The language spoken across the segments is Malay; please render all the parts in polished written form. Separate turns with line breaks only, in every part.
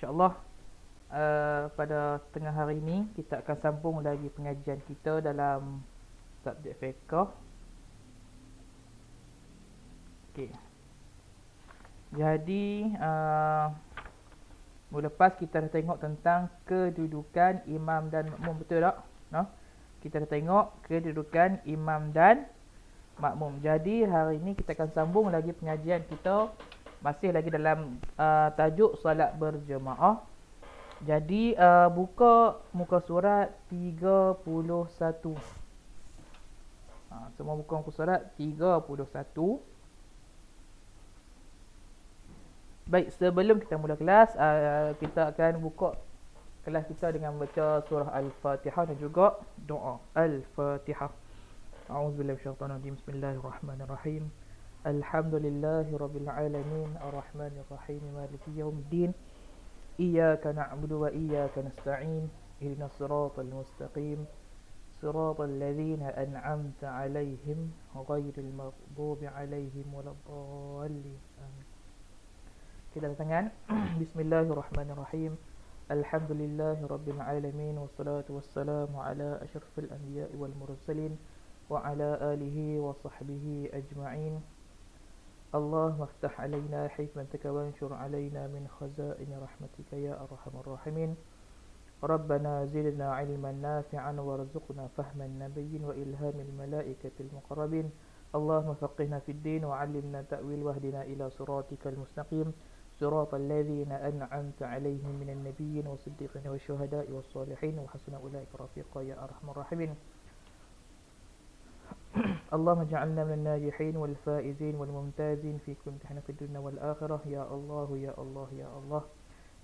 InsyaAllah pada tengah hari ini kita akan sambung lagi pengajian kita dalam subjek fiqh. Okey. Jadi mula lepas kita dah tengok tentang kedudukan imam dan makmum, betul tak? No? Kita dah tengok kedudukan imam dan makmum. Jadi hari ini kita akan sambung lagi pengajian kita, masih lagi dalam tajuk solat berjemaah. Jadi buka muka surat 31. Semua buka muka surat 31. Baik, sebelum kita mula kelas, kita akan buka kelas kita dengan baca surah Al-Fatihah dan juga doa Al-Fatihah. A'udzubillahi minasyaitonir rajim. Bismillahirrahmanirrahim. Alhamdulillahirabbil alamin, arrahmanir rahim, maliki yaumiddin. Iyyaka na'budu wa iyyaka nasta'in. Ihdinas siratal mustaqim. Siratal ladzina an'amta 'alaihim ghairil maghdubi 'alaihim waladdallin. Amin. Kita tangan. Bismillahirrahmanirrahim. Alhamdulillahirabbil alamin, wassalatu wassalamu ala asyrafil anbiya'i wal mursalin wa ala alihi wa sahbihi ajma'in. Allahumma iftah alaina hikmataka wanshur alaina min khazaini rahmatika ya arhamar rahimin. Rabbana zidna ilman nafi'an warzuqna fahman nabiyyin wa ilhamil malaikatil muqarrabin. Allahumma faqihna fid din wa 'allimna ta'wil wahdina ila siratikal mustaqim. صراط الذين أنعمت عليهم من النبيين والصديقين والشهداء والصالحين وحسن أولئك رفيقا يا أرحم الراحمين. اللهم اجعلنا من الناجحين والفائزين والممتازين في كل امتحان في الدنيا والآخرة يا الله يا الله يا الله.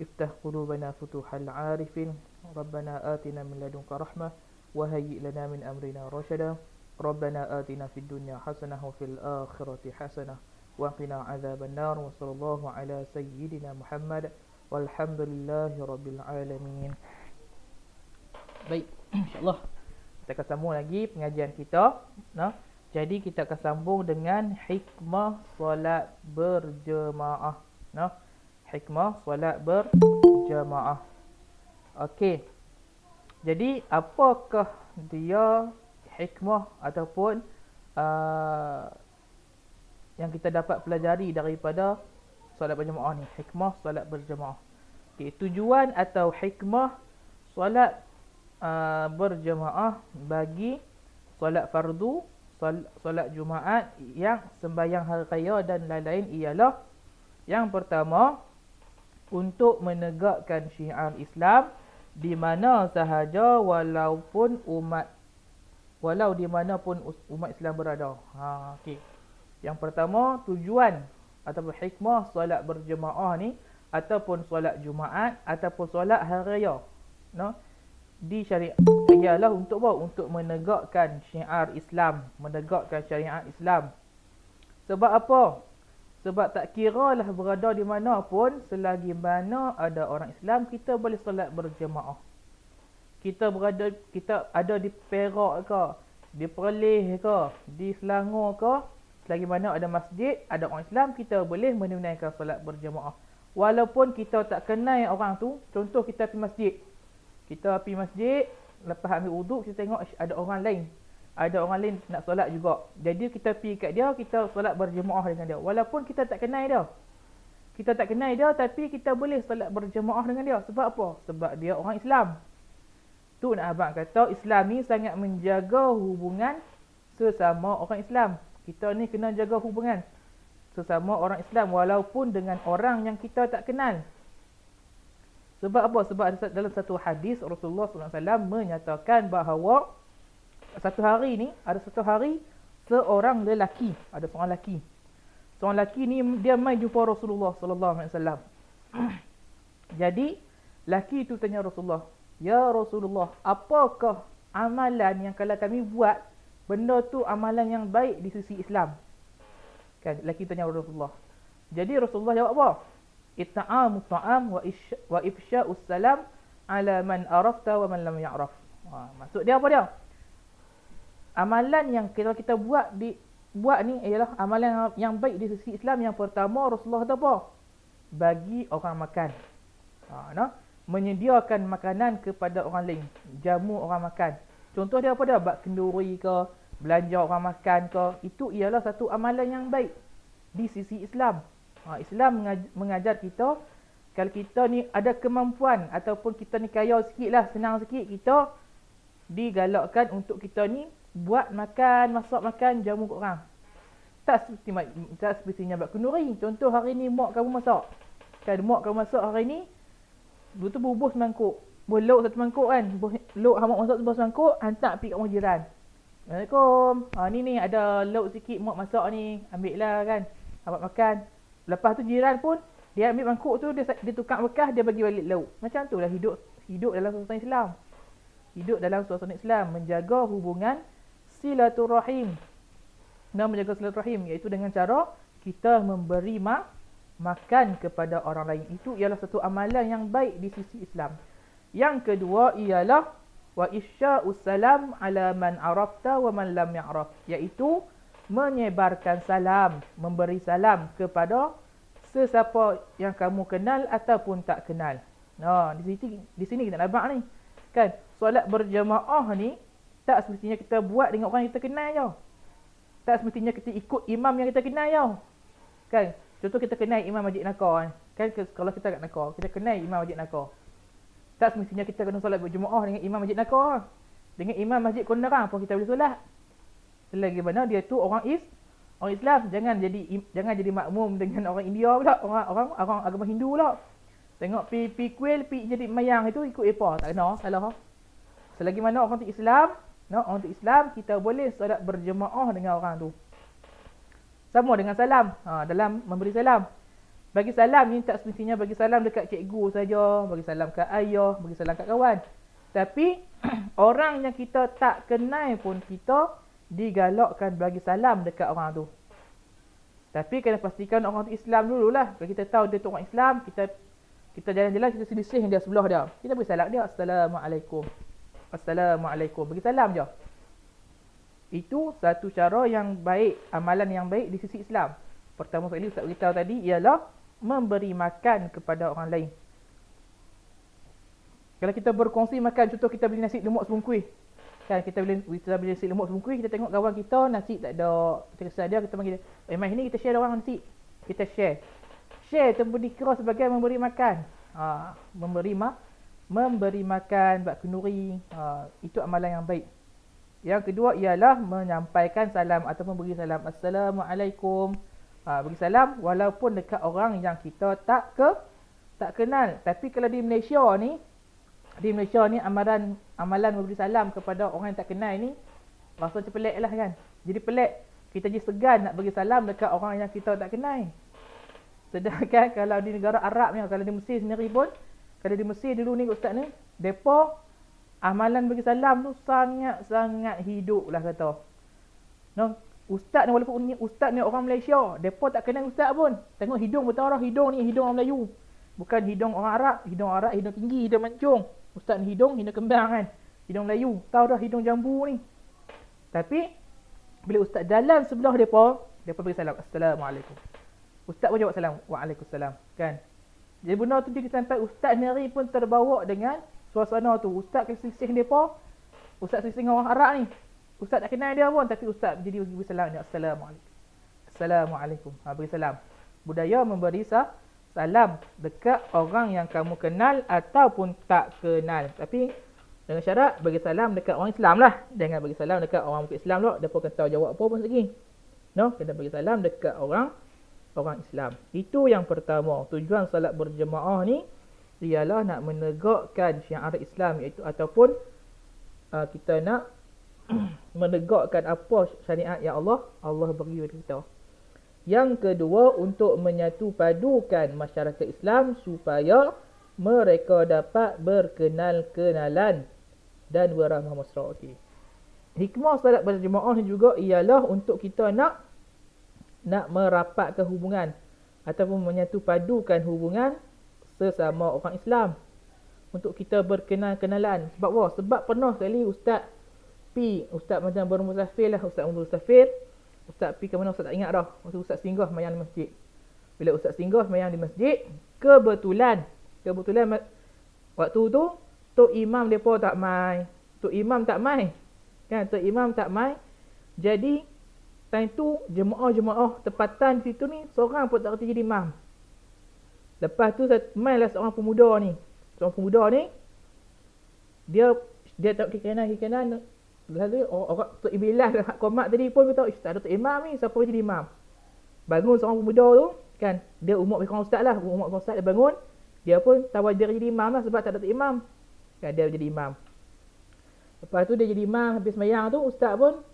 افتح قلوبنا فتوح العارفين. ربنا آتنا من لدنك رحمة وهيئ لنا من أمرنا رشدا. ربنا آتنا في الدنيا حسنة وفي الآخرة حسنة وقنا عذاب النار. وصلى الله على سيدنا محمد والحمد لله رب العالمين. Baik, insyaAllah kita akan sambung lagi pengajian kita. Nah, jadi kita akan sambung dengan hikmah solat berjemaah. Nah, hikmah solat berjemaah. Okey. Jadi apakah dia hikmah ataupun yang kita dapat pelajari daripada solat berjemaah ni, hikmah solat berjemaah. Okay, tujuan atau hikmah solat berjemaah bagi solat fardu, solat Jumaat yang sembahyang hari raya dan lain-lain ialah, yang pertama, untuk menegakkan syiar Islam di mana sahaja walau di mana pun umat Islam berada. Okey. Yang pertama, tujuan ataupun hikmah solat berjemaah ni ataupun solat Jumaat ataupun solat hari raya, no, di syariat ialah untuk apa? Untuk menegakkan syiar Islam, menegakkan syariat Islam. Sebab apa? Sebab tak kiralah berada di mana pun, selagi mana ada orang Islam, kita boleh solat berjemaah. Kita ada di Perak ke, di Perlis ke, di Selangor ke, selagi mana ada masjid, ada orang Islam, kita boleh menunaikan solat berjemaah. Walaupun kita tak kenal orang tu, contoh kita pergi masjid. Kita pergi masjid, lepas ambil wuduk, kita tengok ada orang lain. Ada orang lain nak solat juga. Jadi kita pergi kat dia, kita solat berjemaah dengan dia. Walaupun kita tak kenal dia. Kita tak kenal dia, tapi kita boleh solat berjemaah dengan dia. Sebab apa? Sebab dia orang Islam. Tu nak abang kata, Islam ni sangat menjaga hubungan sesama orang Islam. Kita ni kena jaga hubungan sesama orang Islam walaupun dengan orang yang kita tak kenal. Sebab apa? Sebab dalam satu hadis Rasulullah SAW menyatakan bahawa satu hari seorang lelaki, ada seorang lelaki. Seorang lelaki ni dia mai jumpa Rasulullah SAW. Jadi lelaki itu tanya Rasulullah, "Ya Rasulullah, apakah amalan yang kalau kami buat, benda tu amalan yang baik di sisi Islam?" Kan, lelaki tanya Rasulullah. Jadi Rasulullah jawab apa? It'amu ta'am wa ifsya'us salam ala man arafta wa man lam ya'raf. Maksud dia apa dia? Amalan yang kita buat ni ialah amalan yang baik di sisi Islam. Yang pertama, Rasulullah kata apa? Bagi orang makan. Nah, menyediakan makanan kepada orang lain, jamu orang makan. Contoh dia apa dah? Bak kenduri ke, belanja orang makan ke, itu ialah satu amalan yang baik di sisi Islam. Islam mengajar kita, kalau kita ni ada kemampuan ataupun kita ni kaya sikit lah, senang sikit, kita digalakkan untuk kita ni buat makan, masak makan, jamu ke orang. Tak semestinya bak kenduri. Contoh hari ni mak kamu masak. Kan mak kamu masak hari ni, dulu tu bubuh semangkuk. Lok satu mangkuk kan. Lok hamak masak sebuah semangkuk, hantar pergi kat rumah jiran. Assalamualaikum. Ni ada lauk sikit mak masak ni, ambil lah kan. Abang makan. Lepas tu jiran pun dia ambil mangkuk tu, dia tukar bekas, dia bagi balik lauk. Macam tu lah hidup dalam suasana Islam. Hidup dalam suasana Islam, menjaga hubungan silaturahim. Menjaga silaturahim, iaitu dengan cara kita memberi makan kepada orang lain. Itu ialah satu amalan yang baik di sisi Islam. Yang kedua ialah wa isya'us salam ala man arafta wa man lam ya'raf, iaitu menyebarkan salam, memberi salam kepada sesiapa yang kamu kenal ataupun tak kenal. Di sini kita nampak ni kan, solat berjamaah ni tak semestinya kita buat dengan orang yang kita kenal je. Tak semestinya kita ikut imam yang kita kenal je. Kan? Contoh kita kenal imam Masjid Nakor kan, kalau kita kat Nakor, kita kenal imam Masjid Nakor. Tak semestinya kita kena solat berjemaah dengan imam Masjid Nakor. Dengan imam Masjid Kondarang pun kita boleh solat. Selagi mana dia tu orang Islam. Jangan jadi makmum dengan orang India pula, orang agama Hindu pula. Tengok pi kuil, pi jadi mayang itu ikut depa, tak kena, salah. Selagi mana orang tu Islam, kita boleh solat berjemaah dengan orang tu. Sama dengan salam, dalam memberi salam. Bagi salam ni tak semestinya bagi salam dekat cikgu saja, bagi salam kat ayah, bagi salam kat kawan. Tapi orang yang kita tak kenal pun kita digalakkan bagi salam dekat orang tu. Tapi kena pastikan orang tu Islam dululah. Kalau kita tahu dia tu orang Islam, kita jalan-jalan, kita selisih dia sebelah dia, kita bagi salam dia, Assalamualaikum. Assalamualaikum. Bagi salam je. Itu satu cara yang baik, amalan yang baik di sisi Islam. Pertama sekali Ustaz beritahu tadi ialah memberi makan kepada orang lain. Kalau kita berkongsi makan, contoh kita beli nasi lemak sebungkus. Kan kita beli nasi lemak sebungkus, kita tengok kawan kita nasi tak ada, kita kesal dia, kita panggil dia, "Mai ni kita share orang nasi." Kita share. Share tu pun dikira sebagai memberi makan. Memberi makan, bak kenduri, itu amalan yang baik. Yang kedua ialah menyampaikan salam ataupun beri salam. Assalamualaikum. Bagi salam walaupun dekat orang yang kita tak kenal. Tapi kalau di Malaysia ni amalan memberi salam kepada orang yang tak kenal ni rasa macam pelik lah kan. Jadi pelik, kita je segan nak bagi salam dekat orang yang kita tak kenal. Sedangkan kalau di negara Arab ni, kalau di Mesir sendiri pun, kalau di Mesir dulu ni ustaz ni, depa amalan bagi salam tu sangat-sangat hidup lah kata. Ustaz ni walaupun ustaz ni orang Malaysia, depa tak kenal ustaz pun. Tengok hidung betul orang, hidung ni hidung orang Melayu. Bukan hidung orang Arab, hidung tinggi, hidung mancung. Ustaz ni hidung kembang kan. Hidung Melayu, tahu dah hidung jambu ni. Tapi bila ustaz jalan sebelah depa beri salam, Assalamualaikum. Ustaz pun jawab salam, Waalaikumsalam, kan. Jadi benda tu dia sampai ustaz sendiri pun terbawa dengan suasana tu. Ustaz kesisih depa, ustaz kesisih orang Arab ni. Ustaz tak kenal dia pun, tapi ustaz jadi beri salam dia, Assalamualaikum. Assalamualaikum. Beri salam. Budaya memberi salam dekat orang yang kamu kenal ataupun tak kenal. Tapi dengan syarat bagi salam dekat orang Islam lah. Jangan bagi salam dekat orang bukan Islam lah. Dia pun akan tahu jawab apa pun lagi. Kena bagi salam dekat orang Islam. Itu yang pertama. Tujuan salat berjemaah ni ialah nak menegakkan syiar Islam, iaitu ataupun kita nak menegakkan apa syariat yang Allah beri kepada kita. Yang kedua, untuk menyatu padukan masyarakat Islam supaya mereka dapat berkenal-kenalan dan beramah mesra. Hikmah salat berjemaah ni juga ialah untuk kita nak merapatkan hubungan ataupun menyatu padukan hubungan sesama orang Islam. Untuk kita berkenal-kenalan. Sebab apa? Sebab pernah sekali ustaz macam bermusafir lah, ustaz pi ke mana ustaz tak ingat dah. Masa ustaz singgah semayang di masjid. Bila ustaz singgah semayang di masjid, kebetulan Kebetulan waktu tu tok imam depa tak mai. Tok imam tak mai. Kan tok imam tak mai. Jadi time tu jemaah-jemaah tempatan situ ni seorang pun tak reti jadi imam. Lepas tu mailah seorang pemuda ni. Seorang pemuda ni dia tak ke kanan. Lalu orang tok Ibilas hak qomat tadi pun kata, "Ish, tak ada tok imam ni, siapa jadi imam?" Bangun seorang pemuda tu, kan, dia umur lebih kurang ustaz lah, umur ustaz dia bangun, dia pun tawadir jadi imam lah sebab tak ada tok imam. Kan dia jadi imam. Lepas tu dia jadi imam, habis sembahyang tu ustaz pun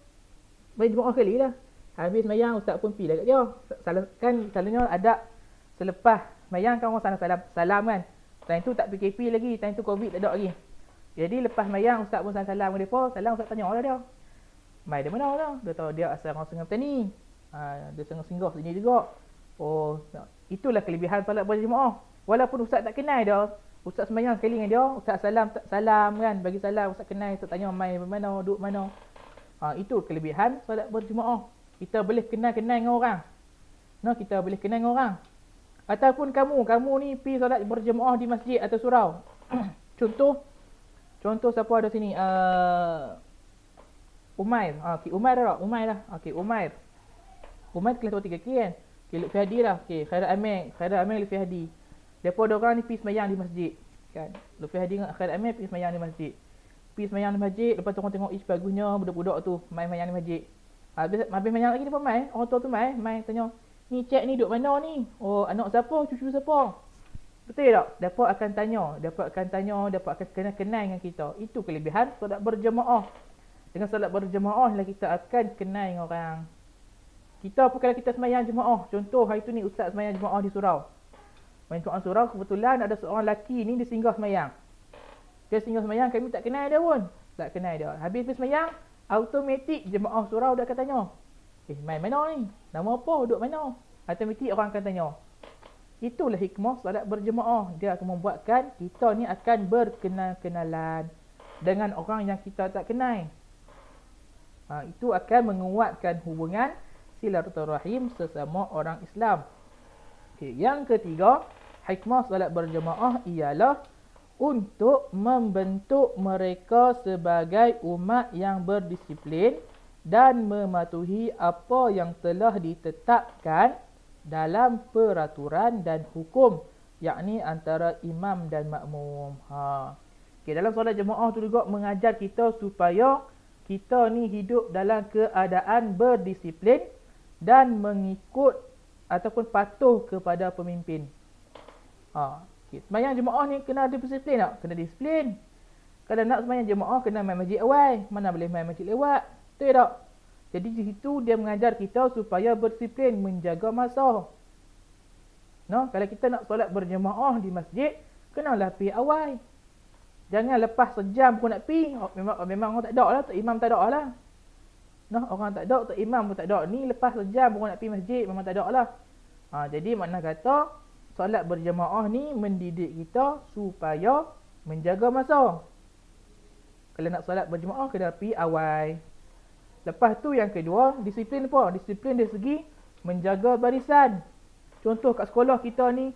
bagi jemaah kali lah. Habis sembahyang ustaz pun pergi lah kat dia. Kan selalunya adab selepas sembahyang kan orang salam kan. Time tu tak PKP lagi, time tu Covid tak ada lagi. Jadi lepas sembahyang ustaz pun salam ke depa, salam ustaz tanya lah dia. Mai dia mana tu? Dia tahu dia asal orang Sungai Petani. Dia singgah sini juga. Oh, itulah kelebihan solat berjemaah. Walaupun ustaz tak kenal dia, ustaz sembahyang sekali dengan dia, ustaz salam kan, bagi salam, ustaz kenal, ustaz tanya mai mana, duduk mana. Itu kelebihan solat berjemaah. Kita boleh kenal dengan orang. Kita boleh kenal dengan orang. Ataupun kamu ni pergi solat berjemaah di masjid atau surau. Contoh siapa ada sini? Umair. Okey, Umair dah. Okey, Umair kelas 3 kan. Okey, Lutfi Hadi lah. Okey, Khairat Amir Lutfi Hadi. Depa dua orang ni pergi sembahyang di masjid. Kan? Lutfi Hadi dengan Khairat Amir pergi sembahyang di masjid. Lepas tu orang tengok bagusnya budak-budak tu main sembahyang di masjid. Habis sembahyang lagi depa main. Orang tua tu main tanya, "Ni cek ni duduk mana ni? Oh, anak siapa? Cucu siapa?" Betul tak? Dapat akan tanya, dapat akan kenal dengan kita. Itu kelebihan solat berjemaah. Dengan solat berjemaah lah kita akan kenal dengan orang. Kita pun kalau kita sembahyang jemaah, contoh hari tu ni ustaz sembahyang jemaah di surau. Main tuan surau, kebetulan ada seorang lelaki ni dia singgah sembahyang. Kami tak kenal dia pun. Habis sembahyang, automatik jemaah surau dia akan tanya, main mana ni? Nama apa? Duduk mana? Automatik orang akan tanya. Itulah hikmah solat berjemaah. Dia akan membuatkan kita ni akan berkenal-kenalan dengan orang yang kita tak kenal. Itu akan menguatkan hubungan silaturahim sesama orang Islam. Okay. Yang ketiga, hikmah solat berjemaah ialah untuk membentuk mereka sebagai umat yang berdisiplin dan mematuhi apa yang telah ditetapkan dalam peraturan dan hukum, yakni antara imam dan makmum. Okay, dalam solat jemaah tu juga mengajar kita supaya kita ni hidup dalam keadaan berdisiplin dan mengikut ataupun patuh kepada pemimpin. Okay. Sembahyang jemaah ni kena ada disiplin tak? Kena disiplin. Kalau nak sembahyang jemaah kena main masjid awal, mana boleh main masjid lewat. Betul tak? Jadi di situ dia mengajar kita supaya berdisiplin, menjaga masa. Kalau kita nak solat berjemaah di masjid, kenalah pergi awal. Jangan lepas sejam pun nak pergi. Memang orang tak ada lah, tok imam tak ada lah. Orang tak ada, tok imam pun tak ada. Ni lepas sejam pun nak pergi masjid, memang tak ada lah. Jadi makna kata, solat berjemaah ni mendidik kita supaya menjaga masa. Kalau nak solat berjemaah, kena pergi awal. Lepas tu yang kedua, disiplin apa? Disiplin dari segi menjaga barisan. Contoh kat sekolah kita ni,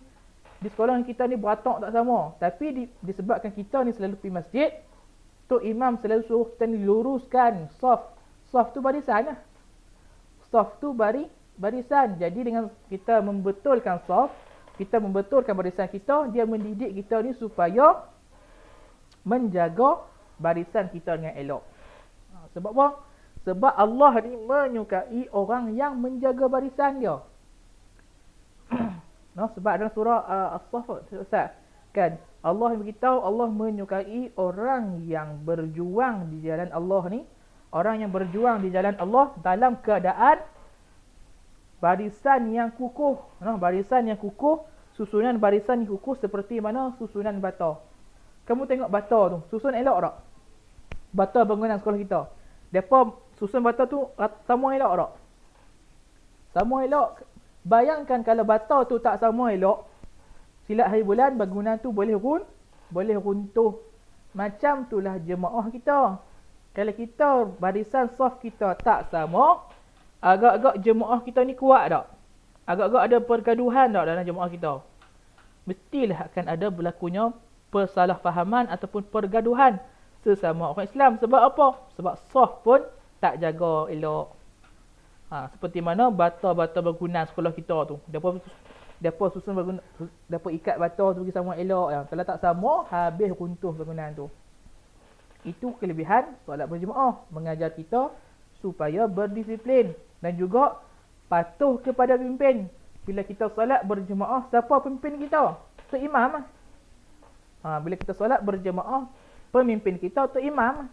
di sekolah kita ni beratak tak sama. Tapi disebabkan kita ni selalu pergi masjid, tok imam selalu suruh kita ni luruskan saf. Saf tu barisan lah. Saf tu barisan. Jadi dengan kita membetulkan saf, kita membetulkan barisan kita, dia mendidik kita ni supaya menjaga barisan kita dengan elok. Sebab apa? Sebab Allah ni menyukai orang yang menjaga barisan dia. Sebab dalam surah As-Saff, Ustaz, kan, Allah beritahu Allah menyukai orang yang berjuang di jalan Allah ni. Orang yang berjuang di jalan Allah dalam keadaan barisan yang kukuh. Barisan yang kukuh, susunan barisan yang kukuh seperti mana susunan bata. Kamu tengok bata tu, susun elok tak? Bata bangunan sekolah kita. Depa susun bata tu sama elok tak? Sama elok. Bayangkan kalau bata tu tak sama elok, silat hari bulan bangunan tu boleh runtuh. Macam itulah jemaah kita. Kalau kita barisan saf kita tak sama, agak-agak jemaah kita ni kuat tak? Agak-agak ada pergaduhan tak dalam jemaah kita? mestilah akan ada berlakunya persalahfahaman ataupun pergaduhan sesama orang Islam. Sebab apa? Sebab saf pun tak jaga elok. Seperti mana bata-bata bangunan sekolah kita tu. Depa susun bangunan, depa ikat bata tu bagi sama elok ya. Kalau tak sama, habis runtuh bangunan tu. Itu kelebihan solat berjemaah, mengajar kita supaya berdisiplin dan juga patuh kepada pemimpin. Bila kita solat berjemaah, siapa pemimpin kita? Tu imam. Bila kita solat berjemaah, pemimpin kita tu imam.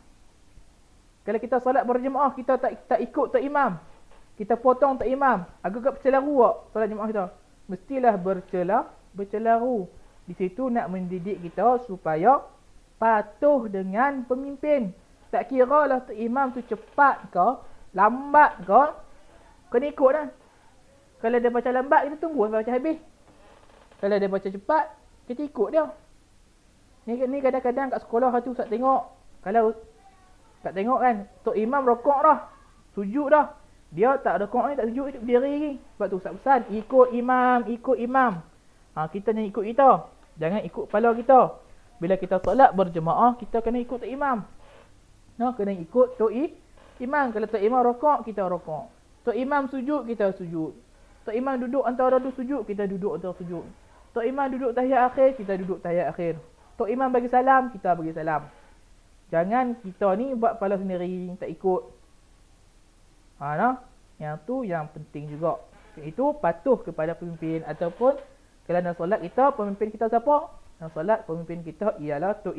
Kalau kita solat berjemaah, kita tak ikut tu imam, kita potong tak imam, agak-agak bercelaru tak solat jemaah kita. Mestilah bercelaru. Di situ nak mendidik kita supaya patuh dengan pemimpin. Tak kira lah tu imam tu cepat ke, lambat ke, kena ikut lah. Kalau dia baca lambat, kita tunggu sampai baca habis. Kalau dia baca cepat, kita ikut dia. Ni kadang-kadang kat sekolah tu Ustaz tengok. Kalau tak tengok kan, tu imam rokok dah, sujud dah. Dia tak rokok ni, tak sujud, dia berdiri lagi. Sebab tu Ustaz pesan, ikut imam. Kita ni ikut kita. Jangan ikut kepala kita. Bila kita solat berjemaah, kita kena ikut tu imam. Kena ikut tu imam. Kalau tu imam rokok, kita rokok. Tu imam sujud, kita sujud. Tu imam duduk antara dua sujud, kita duduk antara sujud. Tu imam duduk tahiyat akhir, kita duduk tahiyat akhir. Tu imam bagi salam, kita bagi salam. Jangan kita ni buat kepala sendiri, tak ikut. Yang tu yang penting juga. Itu patuh kepada pemimpin. Ataupun kalau nak solat kita, pemimpin kita siapa? Nak solat pemimpin kita ialah tu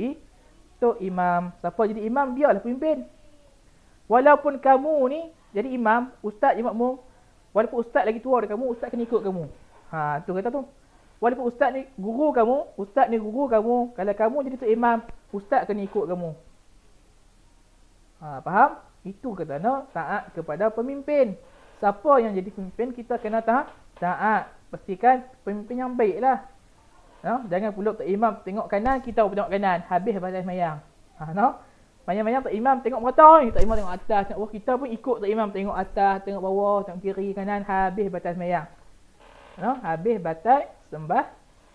imam. Siapa jadi imam? Biarlah pemimpin. Walaupun kamu ni jadi imam, ustaz je makmum. Walaupun ustaz lagi tua dari kamu, ustaz kena ikut kamu. Tu kata tu. Walaupun ustaz ni guru kamu, ustaz ni guru kamu, kalau kamu jadi tu imam, ustaz kena ikut kamu. Faham? Itu katanya taat kepada pemimpin. Siapa yang jadi pemimpin, kita kena taat. Pastikan pemimpin yang baik lah. Jangan pula tak imam tengok kanan, kita pun tengok kanan. Habis batas mayang. Mayang-mayang tak imam tengok merata ni, tak imam tengok atas. Kita pun ikut tak imam tengok atas, tengok bawah, tengok kiri, kanan. Habis batas mayang. Habis batas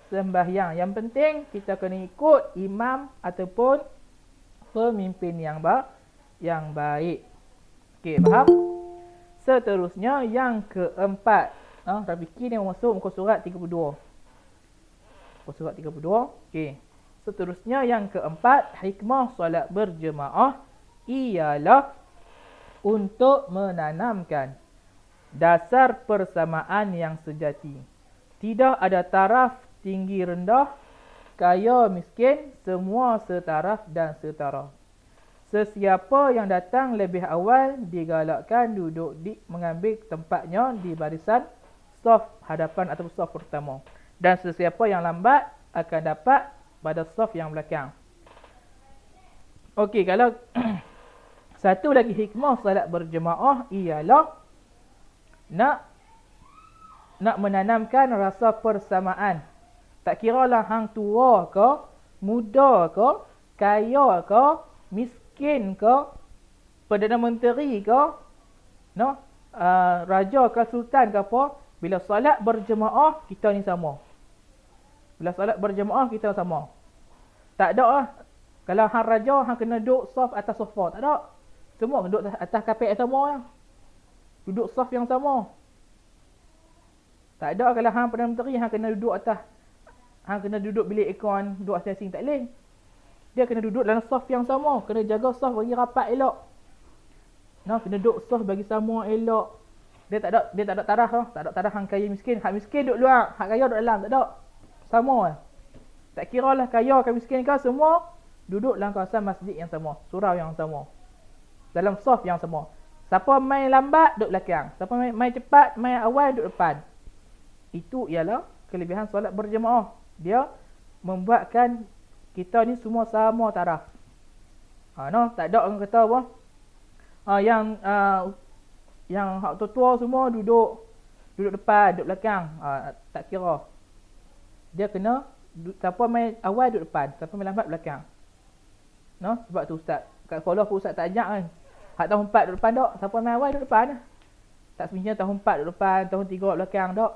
sembahyang. Yang penting kita kena ikut imam ataupun pemimpin yang baik. Okey, faham? Seterusnya yang keempat. Rafiqi ni masuk muka surat 32. Muka surat 32. Okey. Seterusnya yang keempat, hikmah solat berjemaah ialah untuk menanamkan dasar persamaan yang sejati. Tidak ada taraf tinggi rendah, kaya miskin, semua setaraf dan setara. Sesiapa yang datang lebih awal digalakkan duduk mengambil tempatnya di barisan saf hadapan atau saf pertama. Dan sesiapa yang lambat akan dapat pada saf yang belakang. Okey, kalau satu lagi hikmah salat berjemaah ialah nak menanamkan rasa persamaan. Tak kiralah hang tua ke, muda ke, kaya ke, miskin ke, Perdana Menteri ke, raja ke, sultan ke apa, bila solat berjemaah kita ni sama. Bila solat berjemaah kita sama. Tak ada lah. Kalau hang raja, hang kena duduk saf atas sofa. Tak ada. Semua duduk atas kapet yang sama lah. Duduk saf yang sama. Tak ada kalau hang Perdana Menteri, hang kena duduk atas, hang kena duduk bilik aircon, duduk asing-asing, tak boleh. Dia kena duduk dalam saf yang sama. Kena jaga saf bagi rapat elok. Kena duduk saf bagi sama elok. Dia tak ada tarah lah. Tak ada tarah hang kaya miskin. Hak miskin duduk luar, hak kaya duduk dalam. Tak ada. Sama lah. Tak kira lah kaya ke miskin ke, semua duduk dalam kawasan masjid yang sama. Surau yang sama. Dalam saf yang sama. Siapa main lambat, duduk belakang. Siapa main cepat, main awal, duduk depan. Itu ialah kelebihan solat berjemaah. Dia membuatkan kita ni semua sama taraf. Tak ada orang kata apa. Yang hak tua semua duduk depan, duduk belakang. Tak kira. Dia kena siapa main awal duduk depan, siapa main lambat belakang. Sebab tu ustaz kat sekolah pun ustaz tak ajak kan. Hak tahun 4 duduk depan tak, siapa main awal duduk depan. Tak semestinya tahun 4 duduk depan, tahun 3 duduk belakang tak.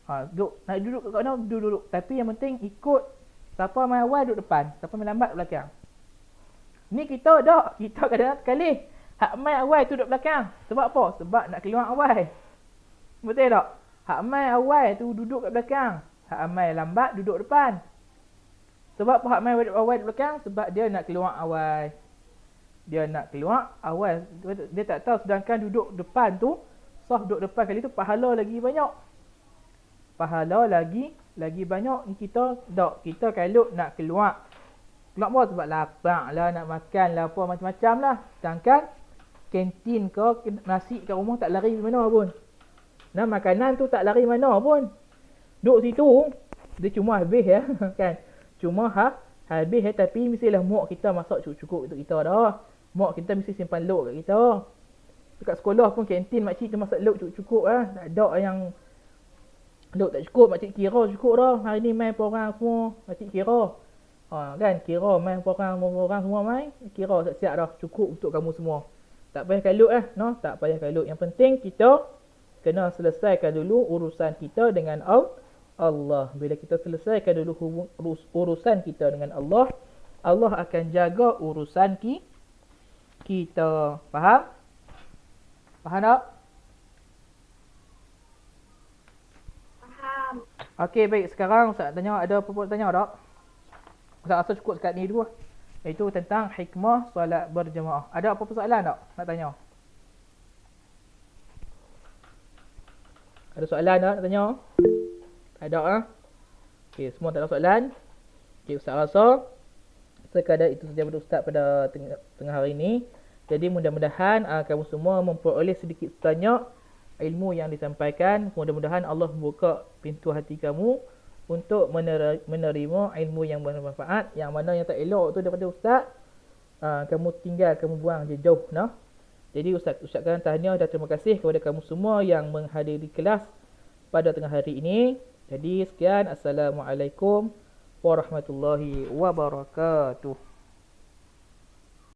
Nak duduk kat mana, duduk. Tapi yang penting ikut siapa main awal duduk depan, siapa main lambat belakang. Ni kita kadang-kadang sekali hak main awal tu duduk belakang. Sebab apa? Sebab nak keluar awal. Betul tak? Hak main awal tu duduk kat belakang, hak main lambat duduk depan. Sebab apa hak main awal duduk belakang? Sebab dia nak keluar awal. Dia nak keluar awal. Dia tak tahu sedangkan duduk depan tu, sah duduk depan kali tu pahala lagi banyak. Pahala lagi banyak. Ni kita kalau nak keluar apa? Sebab lapar lah, nak makan lah, apa macam-macam lah. Sedangkan kantin ke nasi kat rumah tak lari mana pun. Nah, makanan tu tak lari mana pun. Duduk situ, dia cuma habis ya. Kan? Cuma habis ya. Tapi mestilah mak kita masak cukup untuk kita dah. Mak kita mesti simpan lok kat kita. Dekat sekolah pun kantin makcik tu masak lok cukup lah. Tak ada yang lok tak cukup, makcik kira cukup dah. Hari ni main porang semua, makcik kira. Kan, kira main porang semua main. Kira siap-siap dah, cukup untuk kamu semua. Tak payah kalut lah, no? Tak payah kalut. Yang penting kita kena selesaikan dulu urusan kita dengan Allah. Bila kita selesaikan dulu urusan kita dengan Allah, Allah akan jaga urusan kita. Faham? Faham tak?
Faham.
Okey, baik. Sekarang Ustaz tanya, ada apa-apa tanya tak? Ustaz rasa cukup sekat ni dulu. Itu tentang hikmah solat berjemaah. Ada apa-apa soalan tak? Nak tanya? Ada soalan tak nak tanya? Tak ada ah? Okey, semua tak ada soalan. Okey, Ustaz rasa sekadar itu saja pada Ustaz pada tengah hari ini. Jadi mudah-mudahan kamu semua memperoleh sedikit sebanyak ilmu yang disampaikan. Mudah-mudahan Allah membuka pintu hati kamu untuk menerima ilmu yang bermanfaat. Yang mana yang tak elok tu daripada Ustaz, kamu tinggal, kamu buang je jauh, nah. Jadi Ustaz ucapkan tahniah dan terima kasih kepada kamu semua yang menghadiri kelas pada tengah hari ini. Jadi sekian, Assalamualaikum warahmatullahi wabarakatuh.